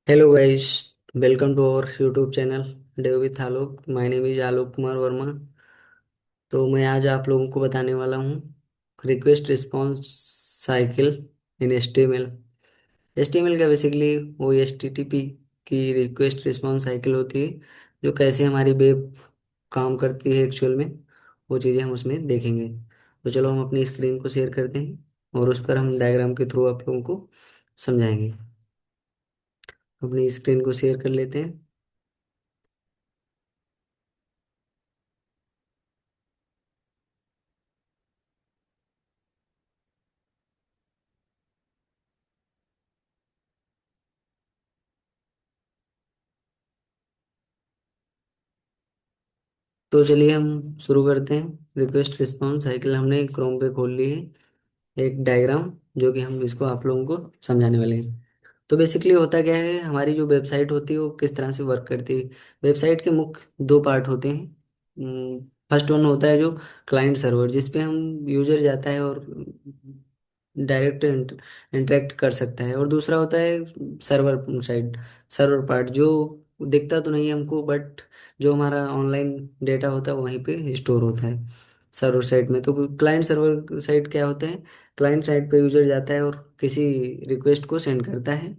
Hello guys, welcome to our YouTube channel Day with Alok. My name is Alok Kumar Verma. तो मैं आज आप लोगों को बताने वाला हूँ request response cycle in HTML। HTML का बेसिकली वो HTTP की रिक्वेस्ट रिस्पॉन्स साइकिल होती है, जो कैसे हमारी वेब काम करती है एक्चुअल में। वो चीज़ें हम उसमें देखेंगे। तो चलो हम अपनी स्क्रीन को शेयर करते हैं और उस पर हम डायग्राम के थ्रू आप लोगों को समझाएंगे। अपनी स्क्रीन को शेयर कर लेते हैं। तो चलिए हम शुरू करते हैं। रिक्वेस्ट रिस्पॉन्स साइकिल हमने क्रोम पे खोल ली है, एक डायग्राम जो कि हम इसको आप लोगों को समझाने वाले हैं। तो बेसिकली होता क्या है, हमारी जो वेबसाइट होती है वो किस तरह से वर्क करती है। वेबसाइट के मुख्य दो पार्ट होते हैं। फर्स्ट वन होता है जो क्लाइंट सर्वर, जिस पे हम यूजर जाता है और डायरेक्ट इंटरेक्ट कर सकता है। और दूसरा होता है सर्वर साइड, सर्वर पार्ट, जो दिखता तो नहीं है हमको, बट जो हमारा ऑनलाइन डेटा होता है वो वहीं पे स्टोर होता है सर्वर साइड में। तो क्लाइंट सर्वर साइड क्या होता है, क्लाइंट साइड पे यूजर जाता है और किसी रिक्वेस्ट को सेंड करता है,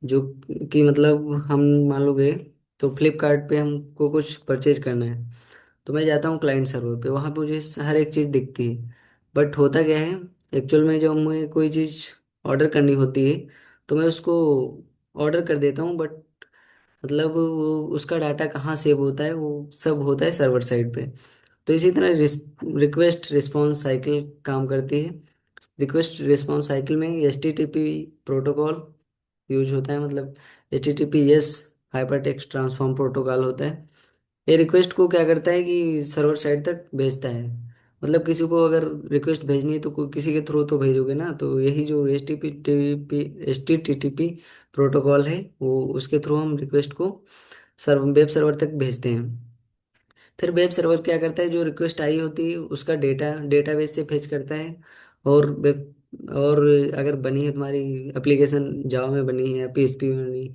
जो कि मतलब हम मान लो गए तो फ्लिपकार्ट पे हमको कुछ परचेज करना है, तो मैं जाता हूँ क्लाइंट सर्वर पे, वहाँ पे मुझे हर एक चीज़ दिखती है। बट होता क्या है, एक्चुअल में जब मैं कोई चीज़ ऑर्डर करनी होती है तो मैं उसको ऑर्डर कर देता हूँ, बट मतलब वो उसका डाटा कहाँ सेव होता है वो सब होता है सर्वर साइड पे। तो इसी तरह रिक्वेस्ट रिस्पॉन्स साइकिल काम करती है। रिक्वेस्ट रिस्पॉन्स साइकिल में HTTP प्रोटोकॉल यूज होता है, मतलब HTTPS hyper text transform protocol होता है। ये रिक्वेस्ट को क्या करता है कि सर्वर साइड तक भेजता है। मतलब किसी को अगर रिक्वेस्ट भेजनी है तो किसी के थ्रू तो भेजोगे ना, तो यही जो H T T P protocol है वो उसके थ्रू हम रिक्वेस्ट को वेब सर्वर तक भेजते हैं। फिर वेब सर्वर क्या करता है, जो रिक्वेस्ट आई होती है उसका डेटा डेटाबेस से फेच करता है। और वेब और अगर बनी है तुम्हारी एप्लीकेशन जावा में बनी है या PHP में बनी,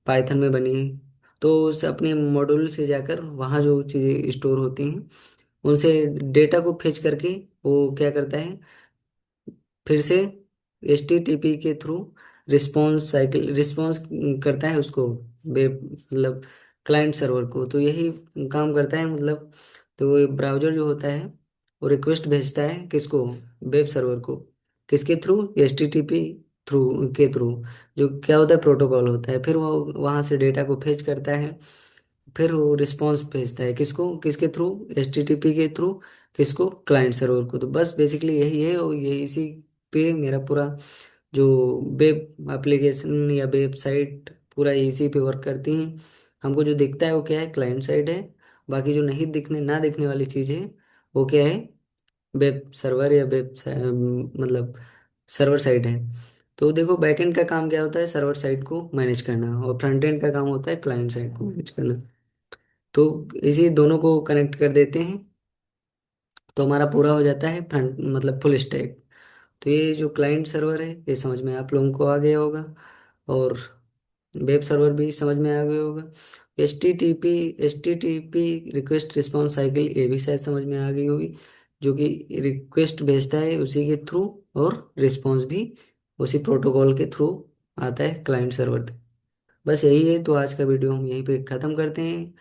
पाइथन में बनी है, तो उस अपने मॉड्यूल से जाकर वहाँ जो चीज़ें स्टोर होती हैं उनसे डेटा को फेच करके वो क्या करता है, फिर से HTTP के थ्रू रिस्पॉन्स साइकिल रिस्पॉन्स करता है उसको, वेब मतलब क्लाइंट सर्वर को। तो यही काम करता है, मतलब तो ब्राउजर जो होता है वो रिक्वेस्ट भेजता है किसको, वेब सर्वर को। किसके थ्रू, HTTP थ्रू के थ्रू, जो क्या होता है प्रोटोकॉल होता है। फिर वो वहाँ से डेटा को फेच करता है, फिर वो रिस्पॉन्स भेजता है किसको, किसके थ्रू, HTTP के थ्रू, किसको, क्लाइंट सर्वर को। तो बस बेसिकली यही है, और ये इसी पे मेरा पूरा जो वेब एप्लीकेशन या वेबसाइट पूरा इसी पे वर्क करती हैं। हमको जो दिखता है वो क्या है, क्लाइंट साइड है। बाकी जो नहीं दिखने ना दिखने वाली चीज़ है वो क्या है, वेब सर्वर या मतलब सर्वर साइड है। तो देखो बैकएंड का काम क्या होता है, सर्वर साइड को मैनेज करना, और फ्रंट एंड का काम होता है क्लाइंट साइड को मैनेज करना। तो इसी दोनों को कनेक्ट कर देते हैं तो हमारा पूरा हो जाता है फ्रंट मतलब फुल स्टैक। तो ये जो क्लाइंट सर्वर है ये समझ में आप लोगों को आ गया होगा, और वेब सर्वर भी समझ में आ गया होगा। H T T P request response cycle ये भी शायद समझ में आ गई होगी, जो कि रिक्वेस्ट भेजता है उसी के थ्रू, और रिस्पॉन्स भी उसी प्रोटोकॉल के थ्रू आता है क्लाइंट सर्वर तक। बस यही है, तो आज का वीडियो हम यहीं पे ख़त्म करते हैं।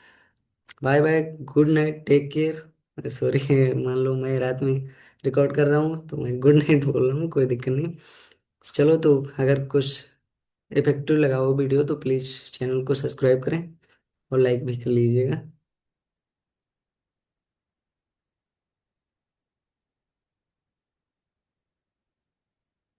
Bye bye, good night, take care. Sorry मान लो मैं रात में रिकॉर्ड कर रहा हूँ तो मैं गुड नाइट बोल रहा हूँ, कोई दिक्कत नहीं। चलो, तो अगर कुछ इफेक्टिव लगा हो वीडियो तो प्लीज़ चैनल को सब्सक्राइब करें और लाइक भी कर लीजिएगा।